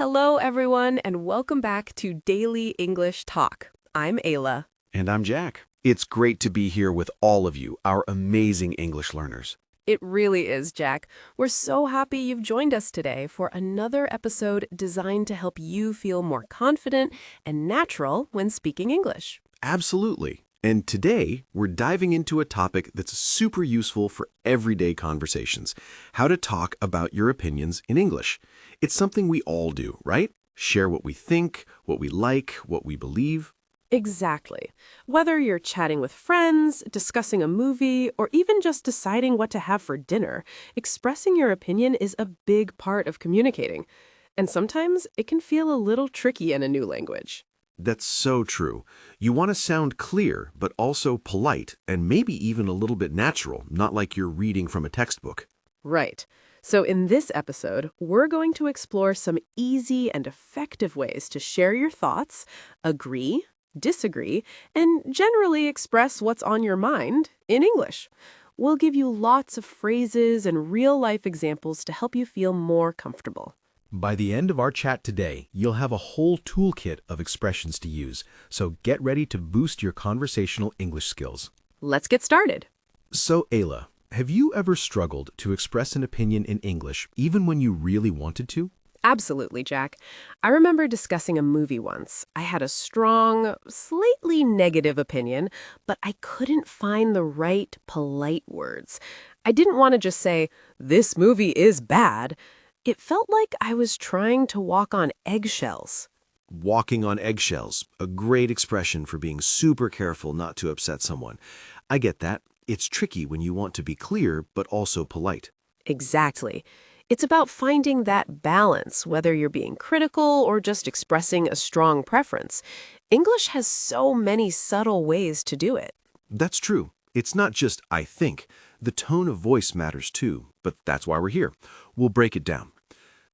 Hello, everyone, and welcome back to Daily English Talk. I'm Ayla. And I'm Jack. It's great to be here with all of you, our amazing English learners. It really is, Jack. We're so happy you've joined us today for another episode designed to help you feel more confident and natural when speaking English. Absolutely. And today, we're diving into a topic that's super useful for everyday conversations, how to talk about your opinions in English. It's something we all do, right? Share what we think, what we like, what we believe. Exactly. Whether you're chatting with friends, discussing a movie, or even just deciding what to have for dinner, expressing your opinion is a big part of communicating. And sometimes it can feel a little tricky in a new language. That's so true. You want to sound clear, but also polite, and maybe even a little bit natural, not like you're reading from a textbook. Right. So in this episode, we're going to explore some easy and effective ways to share your thoughts, agree, disagree, and generally express what's on your mind in English. We'll give you lots of phrases and real-life examples to help you feel more comfortable. By the end of our chat today, you'll have a whole toolkit of expressions to use, so get ready to boost your conversational English skills. Let's get started. So, Ayla, have you ever struggled to express an opinion in English even when you really wanted to? Absolutely, Jack. I remember discussing a movie once. I had a strong, slightly negative opinion, but I couldn't find the right, polite words. I didn't want to just say, "This movie is bad." It felt like I was trying to walk on eggshells. Walking on eggshells, a great expression for being super careful not to upset someone. I get that. It's tricky when you want to be clear, but also polite. Exactly. It's about finding that balance, whether you're being critical or just expressing a strong preference. English has so many subtle ways to do it. That's true. It's not just I think. The tone of voice matters too, but that's why we're here. We'll break it down.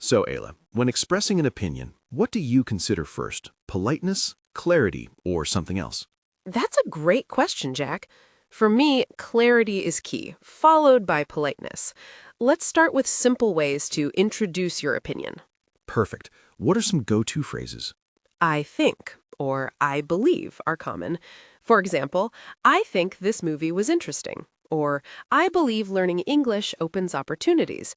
So, Ayla, when expressing an opinion, what do you consider first? Politeness, clarity, or something else? That's a great question, Jack. For me, clarity is key, followed by politeness. Let's start with simple ways to introduce your opinion. Perfect. What are some go-to phrases? I think or I believe are common. For example, I think this movie was interesting, or I believe learning English opens opportunities.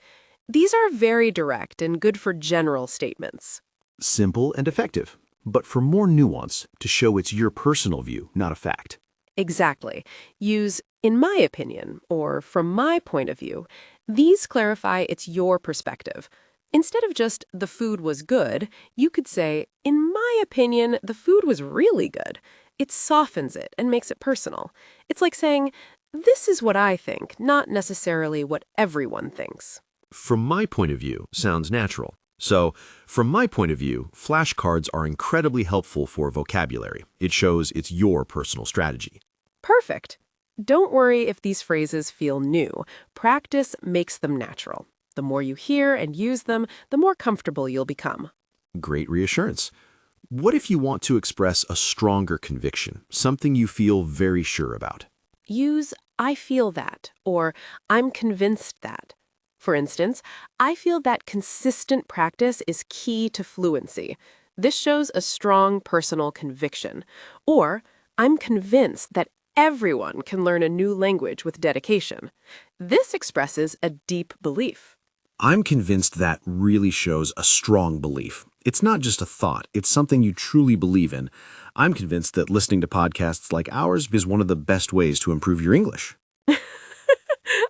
These are very direct and good for general statements. Simple and effective, but for more nuance, to show it's your personal view, not a fact. Exactly. Use "in my opinion" or "from my point of view." These clarify it's your perspective. Instead of just "the food was good," you could say, "In my opinion, the food was really good." It softens it and makes it personal. It's like saying, "This is what I think," not necessarily what everyone thinks. From my point of view sounds natural. So, from my point of view, flashcards are incredibly helpful for vocabulary. It shows it's your personal strategy. Perfect. Don't worry if these phrases feel new. Practice makes them natural. The more you hear and use them, the more comfortable you'll become. Great reassurance. What if you want to express a stronger conviction, something you feel very sure about? Use "I feel that" or "I'm convinced that." For instance, I feel that consistent practice is key to fluency. This shows a strong personal conviction. Or, I'm convinced that everyone can learn a new language with dedication. This expresses a deep belief. I'm convinced that really shows a strong belief. It's not just a thought, it's something you truly believe in. I'm convinced that listening to podcasts like ours is one of the best ways to improve your English.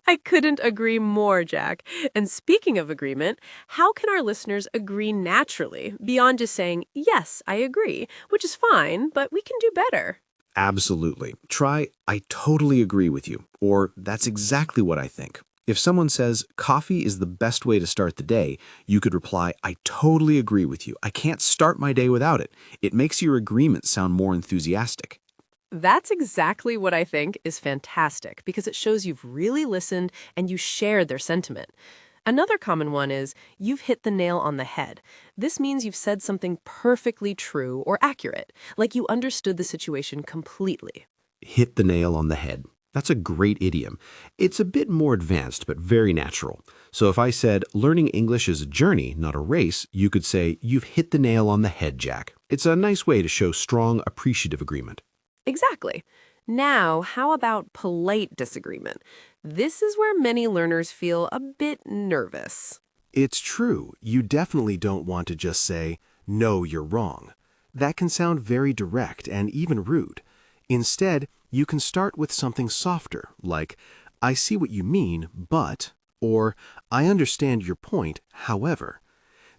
I couldn't agree more, Jack. And speaking of agreement, how can our listeners agree naturally beyond just saying, "Yes, I agree," which is fine, but we can do better? Absolutely. Try, I totally agree with you, or that's exactly what I think. If someone says, coffee is the best way to start the day, you could reply, I totally agree with you. I can't start my day without it. It makes your agreement sound more enthusiastic. That's exactly what I think is fantastic because it shows you've really listened and you shared their sentiment. Another common one is, "You've hit the nail on the head." This means you've said something perfectly true or accurate, like you understood the situation completely. Hit the nail on the head. That's a great idiom. It's a bit more advanced, but very natural. So if I said, learning English is a journey, not a race, you could say, you've hit the nail on the head, Jack. It's a nice way to show strong, appreciative agreement. Exactly. Now, how about polite disagreement? This is where many learners feel a bit nervous. It's true. You definitely don't want to just say, no, you're wrong. That can sound very direct and even rude. Instead, you can start with something softer, like, I see what you mean, but, or I understand your point, however.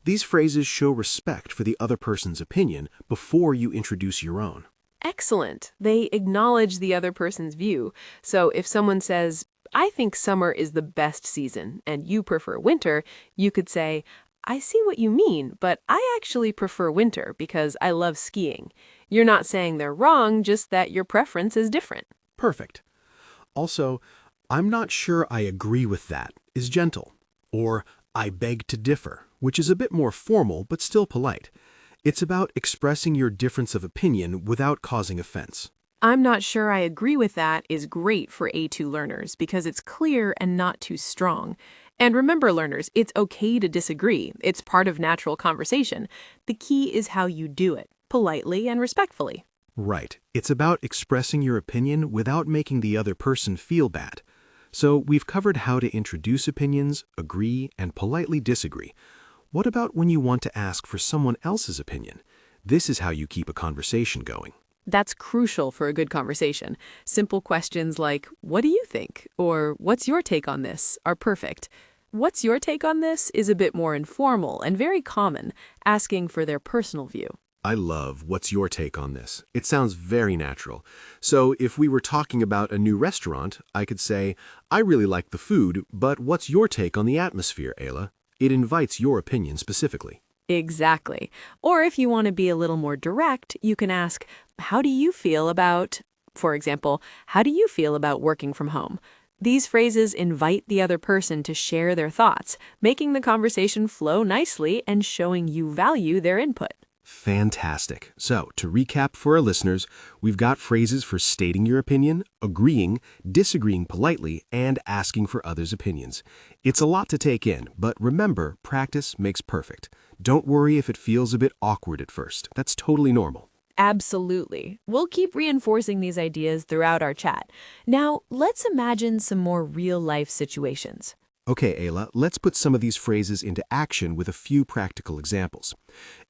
These phrases show respect for the other person's opinion before you introduce your own. Excellent. They acknowledge the other person's view. So if someone says, I think summer is the best season and you prefer winter, you could say, I see what you mean, but I actually prefer winter because I love skiing. You're not saying they're wrong, just that your preference is different. Perfect. Also, I'm not sure I agree with that is gentle. Or I beg to differ, which is a bit more formal but still polite. It's about expressing your difference of opinion without causing offense. I'm not sure I agree with that is great for A2 learners because it's clear and not too strong. And remember, learners, it's okay to disagree. It's part of natural conversation. The key is how you do it, politely and respectfully. Right. It's about expressing your opinion without making the other person feel bad. So we've covered how to introduce opinions, agree, and politely disagree. What about when you want to ask for someone else's opinion? This is how you keep a conversation going. That's crucial for a good conversation. Simple questions like, what do you think? Or what's your take on this? Are perfect. What's your take on this is a bit more informal and very common, asking for their personal view. I love what's your take on this. It sounds very natural. So if we were talking about a new restaurant, I could say, I really like the food, but what's your take on the atmosphere, Ayla? It invites your opinion specifically. Exactly. Or if you want to be a little more direct, you can ask, how do you feel about, for example, how do you feel about working from home? These phrases invite the other person to share their thoughts, making the conversation flow nicely and showing you value their input. Fantastic. So, to recap for our listeners, we've got phrases for stating your opinion, agreeing, disagreeing politely, and asking for others' opinions. It's a lot to take in, but remember, practice makes perfect. Don't worry if it feels a bit awkward at first. That's totally normal. Absolutely. We'll keep reinforcing these ideas throughout our chat. Now, let's imagine some more real-life situations. Okay, Ayla, let's put some of these phrases into action with a few practical examples.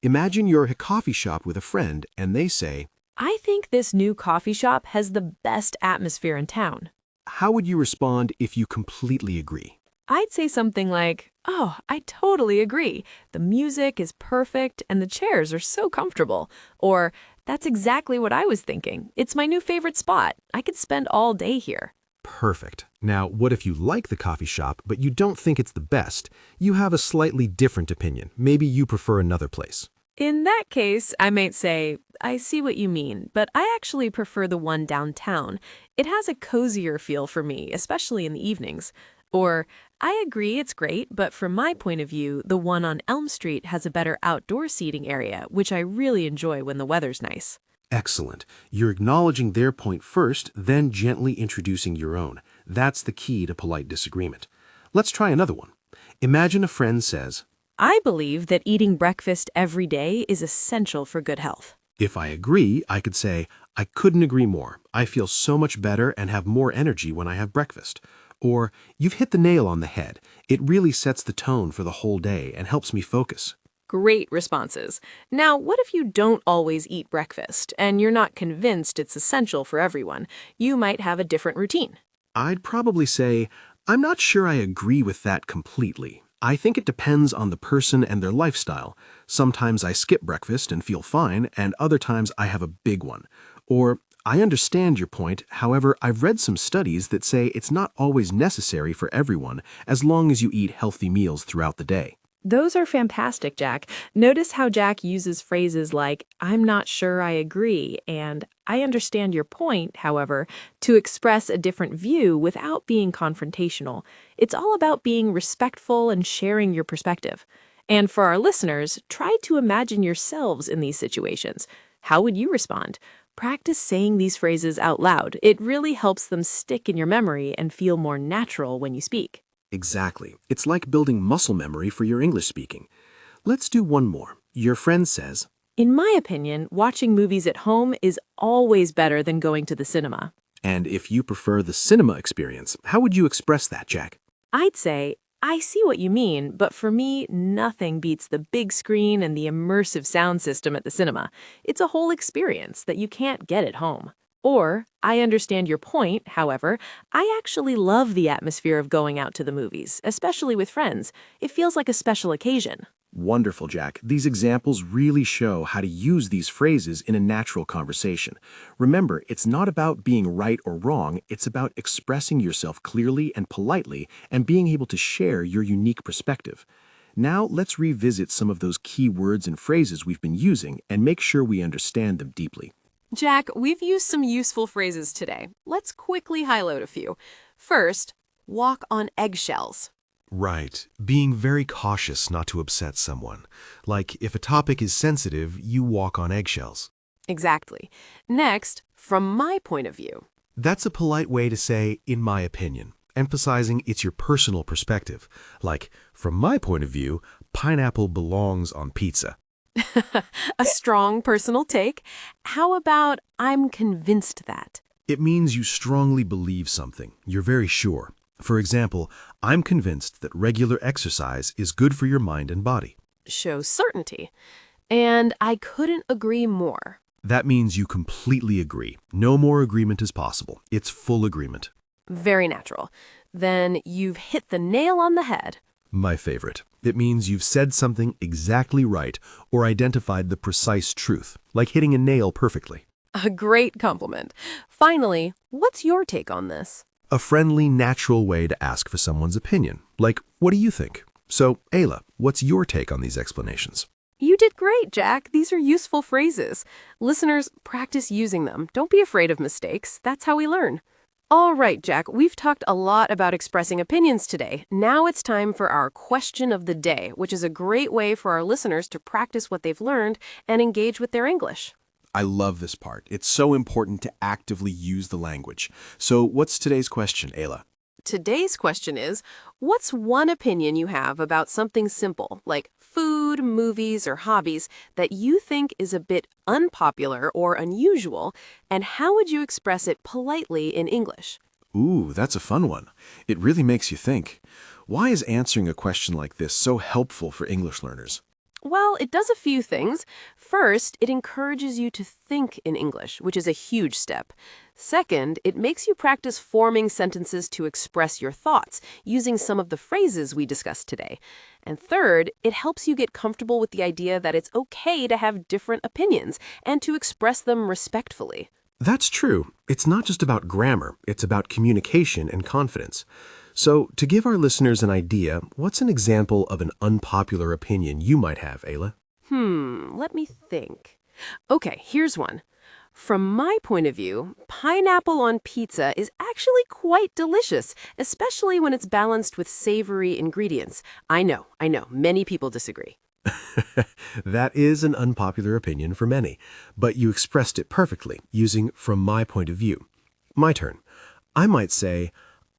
Imagine you're at a coffee shop with a friend and they say, I think this new coffee shop has the best atmosphere in town. how would you respond if you completely agree? I'd say something like, oh, I totally agree. The music is perfect and the chairs are so comfortable. Or, that's exactly what I was thinking. It's my new favorite spot. I could spend all day here. Perfect. Now, what if you like the coffee shop, but you don't think it's the best? You have a slightly different opinion. Maybe you prefer another place. In that case, I might say, I see what you mean, but I actually prefer the one downtown. It has a cozier feel for me, especially in the evenings. Or, I agree it's great, but from my point of view, the one on Elm Street has a better outdoor seating area, which I really enjoy when the weather's nice. Excellent. You're acknowledging their point first, then gently introducing your own. That's the key to polite disagreement. Let's try another one. Imagine a friend says, I believe that eating breakfast every day is essential for good health. if I agree, I could say, I couldn't agree more. I feel so much better and have more energy when I have breakfast. Or, you've hit the nail on the head. It really sets the tone for the whole day and helps me focus. Great responses. Now, what if you don't always eat breakfast and you're not convinced it's essential for everyone? You might have a different routine. I'd probably say, I'm not sure I agree with that completely. I think it depends on the person and their lifestyle. Sometimes I skip breakfast and feel fine, and other times I have a big one. Or, I understand your point, however, I've read some studies that say it's not always necessary for everyone as long as you eat healthy meals throughout the day. Those are fantastic, Jack. Notice how Jack uses phrases like, I'm not sure I agree, and I understand your point, however, to express a different view without being confrontational. It's all about being respectful and sharing your perspective. And for our listeners, try to imagine yourselves in these situations. How would you respond? Practice saying these phrases out loud. It really helps them stick in your memory and feel more natural when you speak. Exactly. It's like building muscle memory for your English speaking. Let's do one more. Your friend says, In my opinion, watching movies at home is always better than going to the cinema. and if you prefer the cinema experience, how would you express that, Jack? I'd say, I see what you mean, but for me, nothing beats the big screen and the immersive sound system at the cinema. It's a whole experience that you can't get at home. Or, I understand your point, however, I actually love the atmosphere of going out to the movies, especially with friends. It feels like a special occasion. Wonderful, Jack. These examples really show how to use these phrases in a natural conversation. Remember, it's not about being right or wrong, it's about expressing yourself clearly and politely and being able to share your unique perspective. Now, let's revisit some of those key words and phrases we've been using and make sure we understand them deeply. Jack, we've used some useful phrases today. Let's quickly highlight a few. First, walk on eggshells. Right. Being very cautious not to upset someone. Like, if a topic is sensitive, you walk on eggshells. Exactly. Next, from my point of view. That's a polite way to say, in my opinion, emphasizing it's your personal perspective. Like, from my point of view, pineapple belongs on pizza. A strong personal take. How about I'm convinced that? It means you strongly believe something. You're very sure. For example, I'm convinced that regular exercise is good for your mind and body. Shows certainty. And I couldn't agree more. That means you completely agree. No more agreement is possible. It's full agreement. Very natural. Then you've hit the nail on the head. My favorite. It means you've said something exactly right or identified the precise truth, like hitting a nail perfectly. A great compliment. Finally, what's your take on this? A friendly, natural way to ask for someone's opinion, like, what do you think? So, Ayla, what's your take on these explanations? You did great, Jack. These are useful phrases. Listeners, practice using them. Don't be afraid of mistakes. That's how we learn. All right, Jack, we've talked a lot about expressing opinions today. Now it's time for our question of the day, which is a great way for our listeners to practice what they've learned and engage with their English. I love this part. It's so important to actively use the language. So what's today's question, Ayla? Today's question is, what's one opinion you have about something simple, like food, movies, or hobbies, that you think is a bit unpopular or unusual, and how would you express it politely in English? Ooh, that's a fun one. It really makes you think. Why is answering a question like this so helpful for English learners? Well, it does a few things. First, it encourages you to think in English, which is a huge step. Second, it makes you practice forming sentences to express your thoughts, using some of the phrases we discussed today. And third, it helps you get comfortable with the idea that it's okay to have different opinions and to express them respectfully. That's true. It's not just about grammar. It's about communication and confidence. So, to give our listeners an idea, what's an example of an unpopular opinion you might have, Ayla? Let me think. Okay, here's one. From my point of view, pineapple on pizza is actually quite delicious, especially when it's balanced with savory ingredients. I know, many people disagree. That is an unpopular opinion for many, but you expressed it perfectly, using from my point of view. My turn. I might say,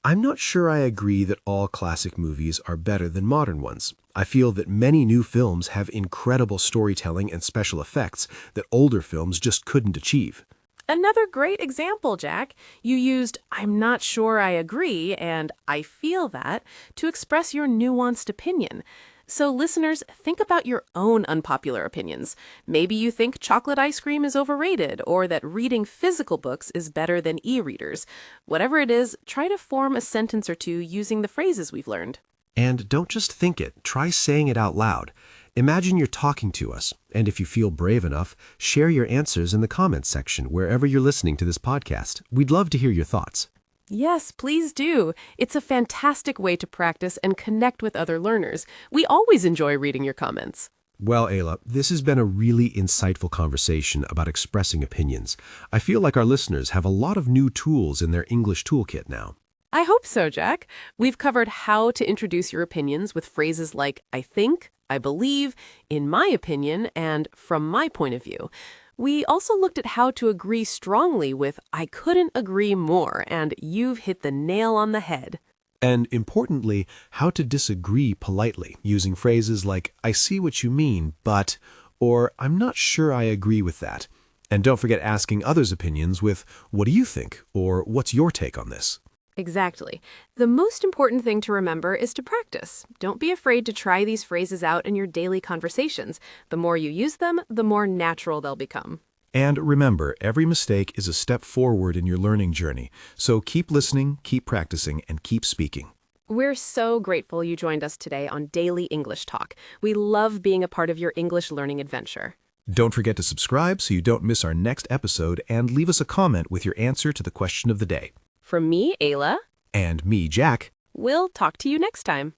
I'm not sure I agree that all classic movies are better than modern ones. I feel that many new films have incredible storytelling and special effects that older films just couldn't achieve. Another great example, Jack. You used I'm not sure I agree and I feel that to express your nuanced opinion. So listeners, think about your own unpopular opinions. Maybe you think chocolate ice cream is overrated or that reading physical books is better than e-readers. Whatever it is, try to form a sentence or two using the phrases we've learned. And don't just think it, try saying it out loud. Imagine you're talking to us, and if you feel brave enough, share your answers in the comments section wherever you're listening to this podcast. We'd love to hear your thoughts. Yes, please do. It's a fantastic way to practice and connect with other learners. We always enjoy reading your comments. Well, Ayla, this has been a really insightful conversation about expressing opinions. I feel like our listeners have a lot of new tools in their English toolkit now. I hope so, Jack. We've covered how to introduce your opinions with phrases like I think, I believe, in my opinion, and from my point of view. We also looked at how to agree strongly with "I couldn't agree more" and "You've hit the nail on the head." And importantly, how to disagree politely, using phrases like, I see what you mean, but, or I'm not sure I agree with that. And don't forget asking others' opinions with, what do you think? Or what's your take on this? Exactly. The most important thing to remember is to practice. Don't be afraid to try these phrases out in your daily conversations. The more you use them, the more natural they'll become. And remember, every mistake is a step forward in your learning journey. So keep listening, keep practicing, and keep speaking. We're so grateful you joined us today on Daily English Talk. We love being a part of your English learning adventure. Don't forget to subscribe so you don't miss our next episode, and leave us a comment with your answer to the question of the day. From me, Ayla, And me, Jack. we'll talk to you next time.